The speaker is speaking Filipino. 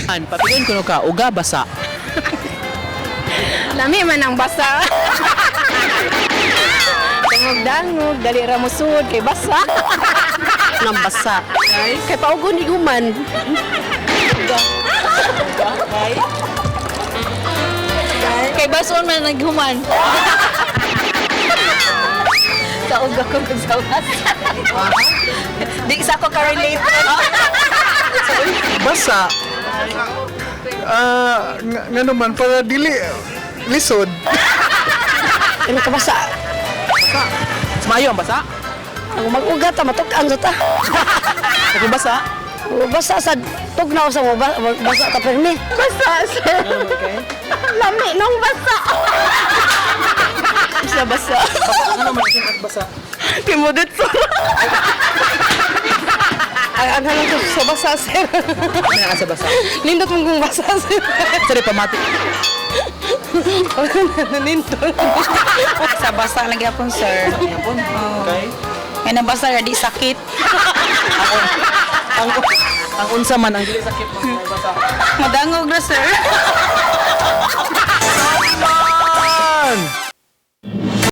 Papiliin ko ka, uga basa. Lami man ang basa. Dangog-dangog, dali ra mo sud kay basa. Nang basa. Kay paugon iguman. Kay bason man naghuman. Kaog ako magsawas. Di sa ko ka-relate. Basa. Nga naman, para dili lisod. Ano ka basa? Smayo ang basa? Ang mag-ugat ta matuk-an ta. Ako basa? Basa sa tugnaw sa mo basa ta permi. Basa sir. Lami nang basa. Isa basa. Ano man ang basa? Timudot sir. Ang halang ko sa basa sir. Ano nga sa basa? Nindot mong kung basa sir. Sorry, pamati. Nindot. Sa basa lang gyapon sir. Okay. Kaya nabasa ra di sakit. Ang unsa man ang dili sakit mo basa. Madangog ra sir. Man!